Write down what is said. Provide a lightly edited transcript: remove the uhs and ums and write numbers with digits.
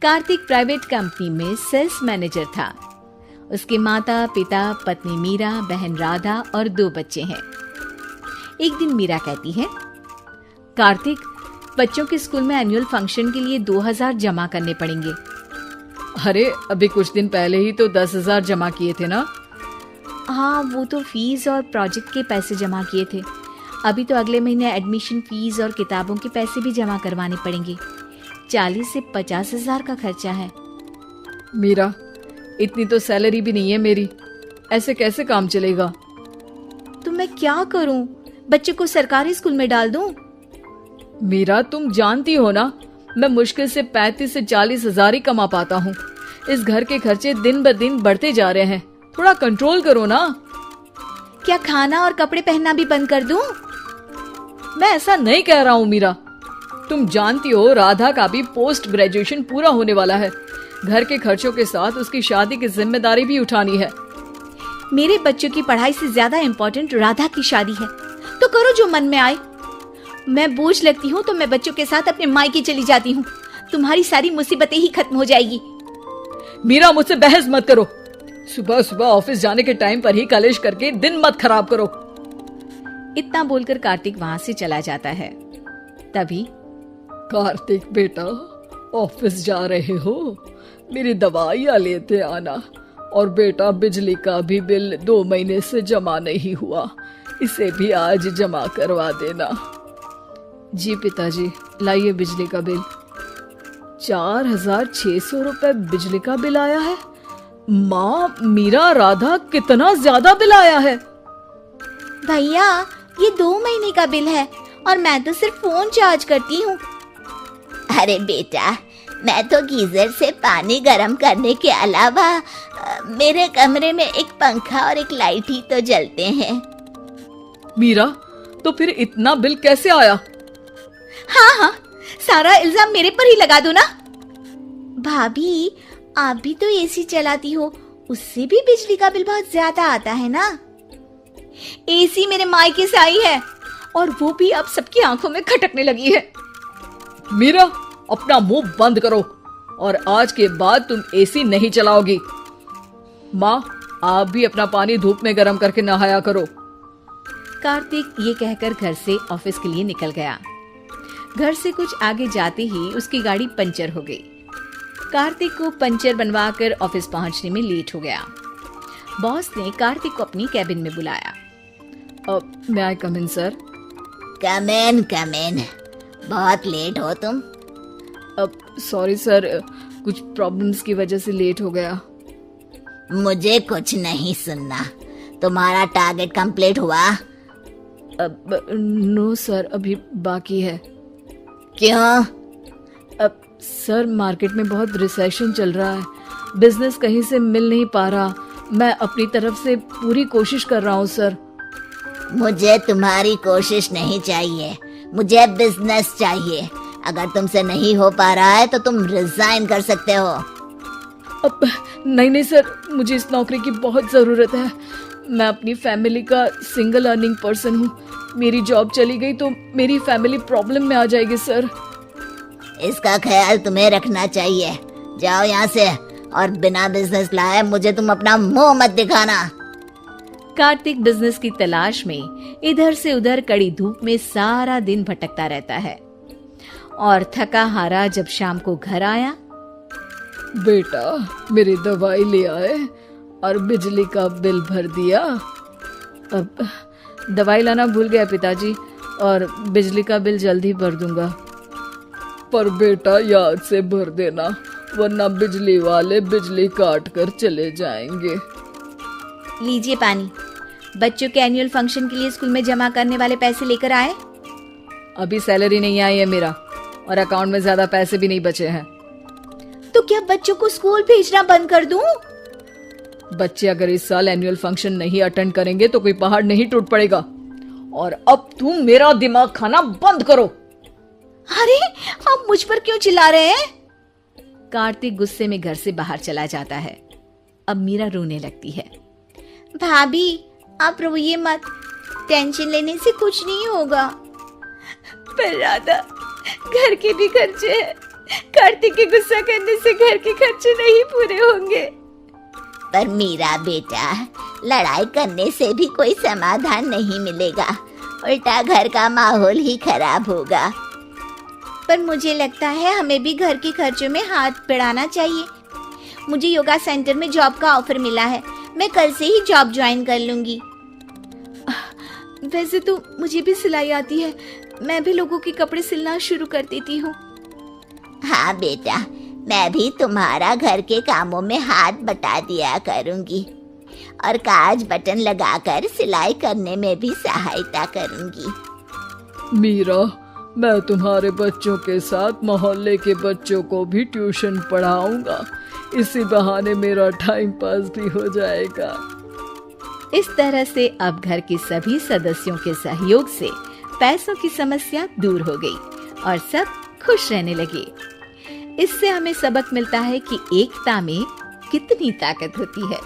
Kartik private company में sales manager था। उसके माता पिता, पत्नी मीरा, बहन राधा और 2 बच्चे हैं। एक दिन मीरा कहती है, कार्तिक, बच्चों के स्कूल में एनुअल फंक्शन के लिए 2000 जमा करने पड़ेंगे। अरे अभी कुछ दिन पहले ही तो 10,000 जमा किए थे ना। हाँ, वो तो फीस और प्रोजेक्ट के पैसे जमा किए थे। अभी तो अगले महीने एडमिशन फीस और किताबों के पैसे भी जमा करवाने पड़ेंगे। 40 से 50,000 का खर्चा है। मीरा, इतनी तो सैलरी भी नहीं है मेरी, ऐसे कैसे काम चलेगा? तो मैं क्या करूं? बच्चे को सरकारी स्कूल में डाल दूं? मीरा, तुम जानती हो ना, मैं मुश्किल से 35 से 40,000 ही कमा पाता हूँ। इस घर के खर्चे दिन ब दिन बढ़ते जा रहे हैं, थोड़ा कंट्रोल करो ना। क्या खाना और कपड़े पहनना भी बंद कर दूं? मैं ऐसा नहीं कह रहा हूँ मीरा। तुम जानती हो राधा का भी पोस्ट ग्रेजुएशन पूरा होने वाला है। घर के खर्चों के साथ उसकी शादी की जिम्मेदारी भी उठानी है। मेरे बच्चों की पढ़ाई से ज्यादा इम्पोर्टेंट राधा की शादी है, तो करो जो मन में आए। मैं बोझ लगती हूँ तो मैं बच्चों के साथ अपने मायके चली जाती हूँ। तुम्हारी सारी मुसीबतें ही खत्म हो जाएगी। मीरा, मुझसे बहस मत करो। सुबह सुबह ऑफिस जाने के टाइम पर ही कलेश करके दिन मत खराब करो। इतना बोलकर कार्तिक वहां से चला जाता है। तभी, कार्तिक बेटा, ऑफिस जा रहे हो? मेरी दवाइयाँ लेते आना। और बेटा, बिजली का भी बिल 2 महीने से जमा नहीं हुआ, इसे भी आज जमा करवा देना। जी पिताजी, लाइए बिजली का बिल। 4,600 रुपए बिजली का बिल आया है। माँ, मीरा, राधा, कितना ज्यादा बिल आया है। भैया, ये 2 महीने का बिल है और मैं तो सिर्फ फोन चार्ज करती हूँ। अरे बेटा, मैं तो गीजर से पानी गर्म करने के अलावा मेरे कमरे में एक पंखा और एक लाइट ही तो जलते हैं। मीरा, तो फिर इतना बिल कैसे आया? हाँ, सारा इल्जाम मेरे पर ही लगा दो ना। भाभी, आप भी तो एसी चलाती हो, उससे भी बिजली का बिल बहुत ज्यादा आता है ना। एसी मेरे मायके से आई है और वो भी अब सबकी आंखों में खटकने लगी है। मीरा, अपना मुंह बंद करो और आज के बाद तुम एसी नहीं चलाओगी। माँ, आप भी अपना पानी धूप में गर्म करके नहाया करो। कार्तिक ये कहकर घर से ऑफिस के लिए निकल गया। घर से कुछ आगे जाते ही उसकी गाड़ी पंचर हो गई। कार्तिक को पंचर बनवाकर ऑफिस पहुंचने में लेट हो गया। बॉस ने कार्तिक को अपनी कैबिन में बुलाया। may I come in, sir? Come in. बहुत लेट हो तुम। सॉरी सर, कुछ प्रॉब्लम्स की वजह से लेट हो गया। मुझे कुछ नहीं सुनना। तुम्हारा टारगेट कंप्लीट हुआ? नो सर, अभी बाकी है। क्यों? सर, मार्केट में बहुत रिसेशन चल रहा है, बिजनेस कहीं से मिल नहीं पा रहा। मैं अपनी तरफ से पूरी कोशिश कर रहा हूँ सर। मुझे तुम्हारी कोशिश नहीं चाहिए, मुझे बिजनेस चाहिए। अगर तुमसे नहीं हो पा रहा है तो तुम रिजाइन कर सकते हो। नहीं सर, मुझे इस नौकरी की बहुत जरूरत है। मैं अपनी फैमिली का सिंगल अर्निंग पर्सन हूँ। मेरी जॉब चली गई तो मेरी फैमिली प्रॉब्लम में आ जाएगी सर। इसका ख्याल तुम्हें रखना चाहिए। जाओ यहाँ से, और बिना बिजनेस लाए मुझे तुम अपना मुंह मत दिखाना। कार्तिक बिजनेस की तलाश में इधर से उधर कड़ी धूप में सारा दिन भटकता रहता है और थका हारा जब शाम को घर आया। बेटा, मेरी दवाई ले आए और बिजली का बिल भर दिया। अब दवाई लाना भूल गया पिताजी, और बिजली का बिल जल्दी भर दूंगा। पर बेटा, याद से भर देना, वरना बिजली वाले बिजली काट कर चले जाएंगे। लीजिए पानी। बच्चों के एनुअल फंक्शन के लिए स्कूल में जमा करने वाले पैसे लेकर आए? अभी सैलरी नहीं आई है मेरा, और अकाउंट में ज्यादा पैसे भी नहीं बचे हैं। तो क्या बच्चों को स्कूल भेजना बंद कर दूं? बच्चे अगर इस साल एनुअल फंक्शन नहीं अटेंड करेंगे तो कोई पहाड़ नहीं टूट पड़ेगा। और अब तुम मेरा दिमाग खाना बंद करो। अरे, आप मुझ पर क्यों चिल्ला रहे हैं? कार्तिक गुस्से में घर से बाहर चला जाता है। अब मीरा रोने लगती है। भाभी, आप रोइए मत, टेंशन लेने से कुछ नहीं होगा। पर राधा, घर के भी खर्चे हैं कार्तिक के गुस्सा करने से घर के खर्चे नहीं पूरे होंगे। पर मीरा बेटा, लड़ाई करने से भी कोई समाधान नहीं मिलेगा, उल्टा घर का माहौल ही खराब होगा। पर मुझे लगता है हमें भी घर के खर्चों में हाथ बढ़ाना चाहिए। मुझे योगा सेंटर में जॉब का ऑफर मिला है, मैं कल से ही जॉब ज्वाइन कर लूंगी। वैसे तो मुझे भी सिलाई आती है, मैं भी लोगों के कपड़े सिलना शुरू कर देती हूँ। हाँ बेटा, मैं भी तुम्हारा घर के कामों में हाथ बटा दिया करूंगी और काज बटन लगाकर सिलाई करने में भी सहायता करूंगी। मीरा, मैं तुम्हारे बच्चों के साथ मोहल्ले के बच्चों को भी ट्यूशन पढ़ाऊंगा। इसी बहाने मेरा टाइम पास भी हो जाएगा। इस तरह से अब घर के सभी सदस्यों के सहयोग से पैसों की समस्या दूर हो गई और सब खुश रहने लगे। इससे हमें सबक मिलता है कि एकता में कितनी ताकत होती है।